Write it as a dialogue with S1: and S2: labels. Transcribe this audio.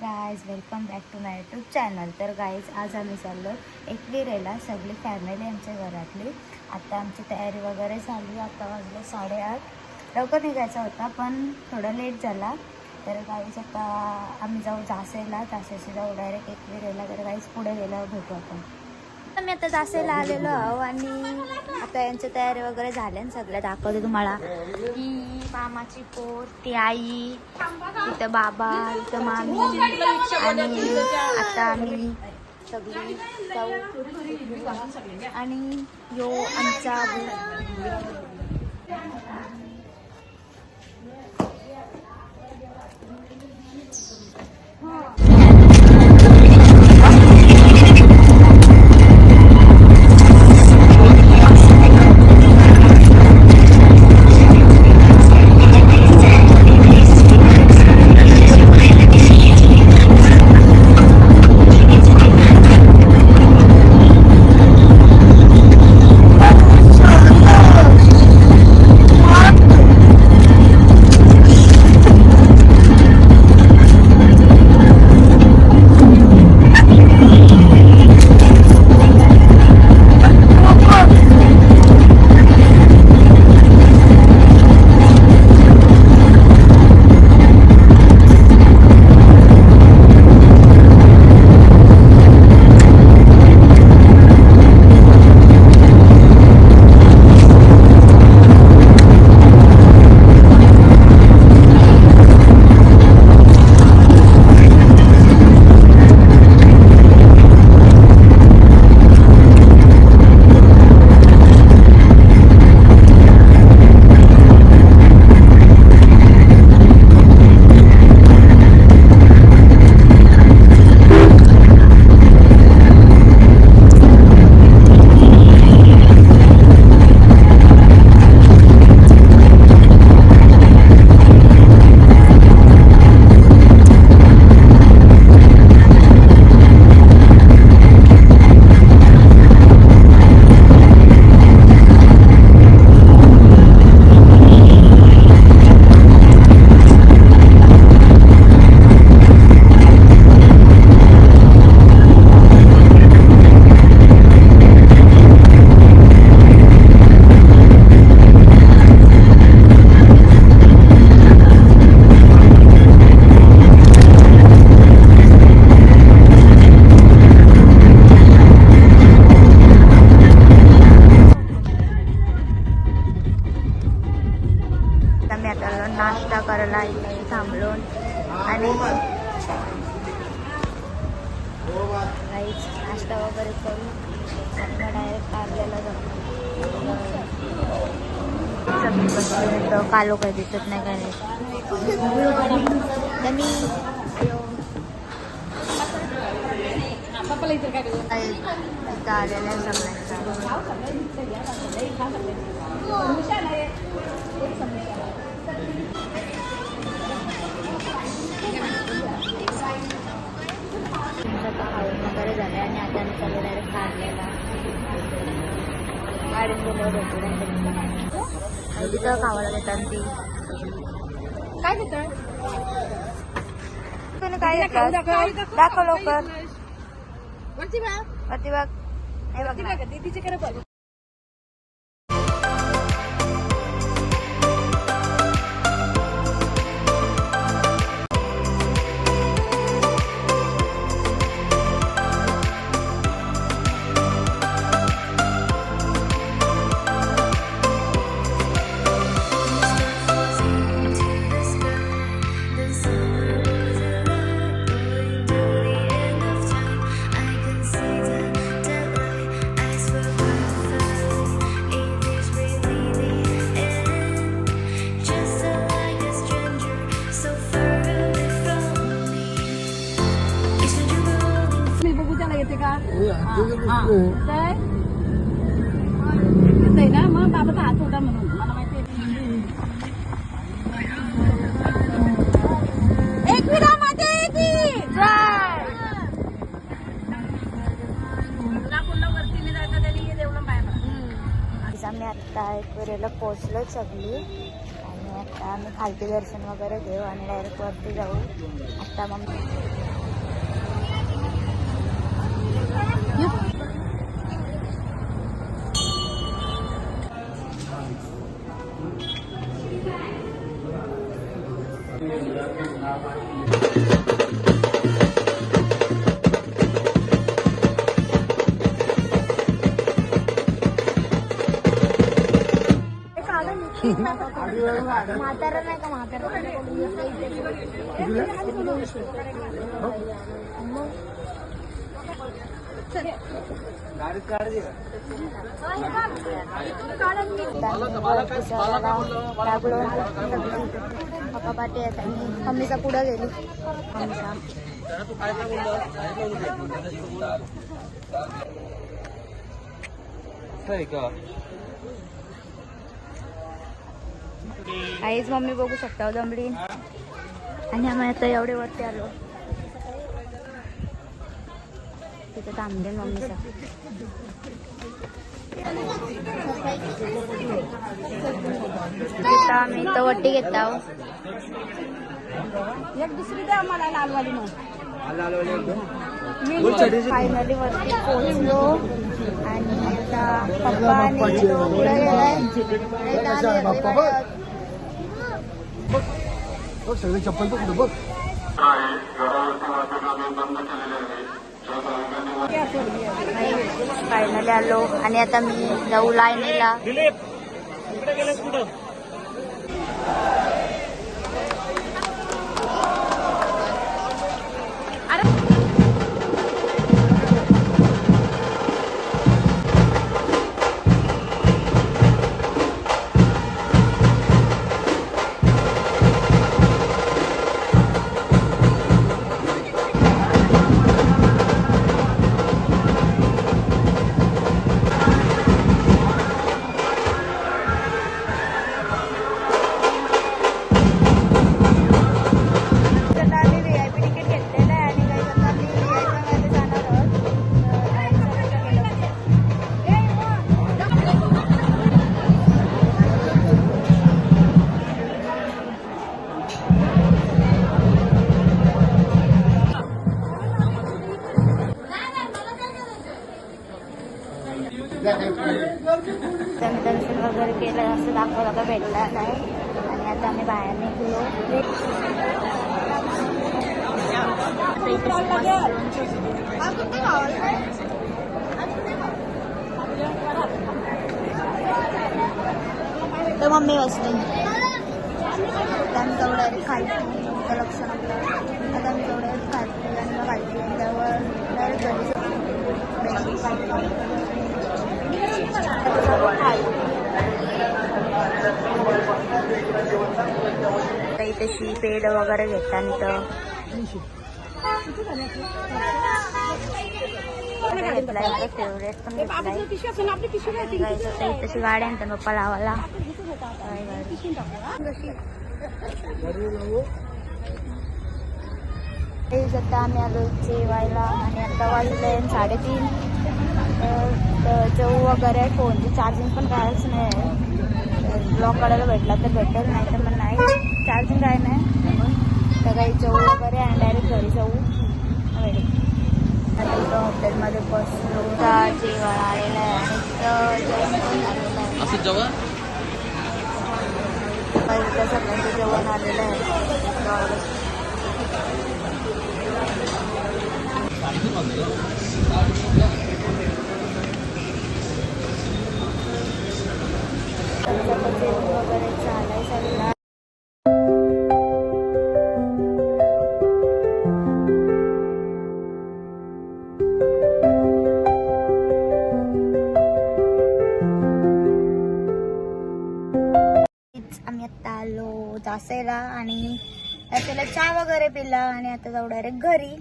S1: Guys welcome back to my YouTube channel. तर guys आज आम्ही चाललो एकविरेला, सगळी फॅमिली आमच्या घरातली। आता आमची तयारी वगैरे झाली। आता वाजले 8:30। लवकर निघायचा होता पण थोडा लेट झाला। तर गाइज आता आम्ही जाऊ जासेला, जासेशी जाऊ डायरेक्ट एकविरेला। तर गाइज पुढे गेल्यावर भेटू आपण। मी आता जासेला आलेलो आहो आणि आता यांची तयारी वगैरे झाल्या। सगळ्या दाखवते तुम्हाला। ही मामाची पोर, ती आई, इथं बाबा, इथं मामी आणि आता आम्ही सगळी जाऊ। आणि यो आमचा नाश्ता करायला इथे थांबलो आणि नाश्ता वगैरे करून डायरेक्ट कारल्याला जातो। सगळी बसली कालो काही दिसत नाही काय नाही। तर मी इथं आलेल्या वगैरे झाले आणि आता आम्ही चालू डायरेक्ट कारल्याला गाडीत गेल्यावर होतो। तिथं खावायला देतात ती काय देतात तुम्ही काय दाखव लवकर वरती बघ हे बघ। ना मग बाबाचा हात होता म्हणून मला माहिती आम्ही आता एकविरेला पोहोचलो सगळी आणि आता आम्ही खालती दर्शन वगैरे घेऊ आणि डायरेक्ट वरती जाऊ। आता मग म्हातारा नाही का म्हातारा पप्पा पाठी आहेत आणि मम्मीचा पुढं गेली आईच मम्मी बघू शकता दमडी आणि आम्ही आता एवढे वरती आलो तिथे थांबले मम्मीचा आम्ही तर वट्टी घेत आहोत एक दुसरी द्या आम्हाला लालवाली मग फायनली वरती पोहोचलो आणि आता पप्पा आणि तो पुढे गेलाय
S2: सगळे चप्पल तर कुठं बघ
S1: फायनली आलो आणि आता मी जाऊ लाईनीला दर्शन वगैरे केलं असं दाखवलं भेटला नाही आणि आता आम्ही बाहेर निघलो तर मम्मी बसली आम्ही तेवढ्या खालती लक्ष नव्हतं आता आम्ही तेवढ्या खालती आणि मग खालती त्यावर डायरेक्ट घरी तशी पेड वगैरे घेतात घेतलाय फेवरेट पण घेतलाय तशी गाडी आणतात पप्पा लावायला आता आम्ही आलो जेवायला आणि आता वाजले 3:30 जेवू वगैरे फोनची चार्जिंग पण कायच नाही ब्लॉक काढायला भेटला तर भेटेल नाही तर मग नाही चार्जिंग काय नाही तर काही जेवू वगैरे आणि डायरेक्ट घरी जाऊ आता इथं हॉटेलमध्ये बसलो जेवण आलेलं आहे आणि जेवण पण झालेलं आहे सगळ्यांचं जेवण आलेलं आहे जेवण वगैरे झालंय सगळं आम्ही आता आलो जासेला आणि त्याला चहा वगैरे पिला आणि आता जाऊ डायरेक्ट घरी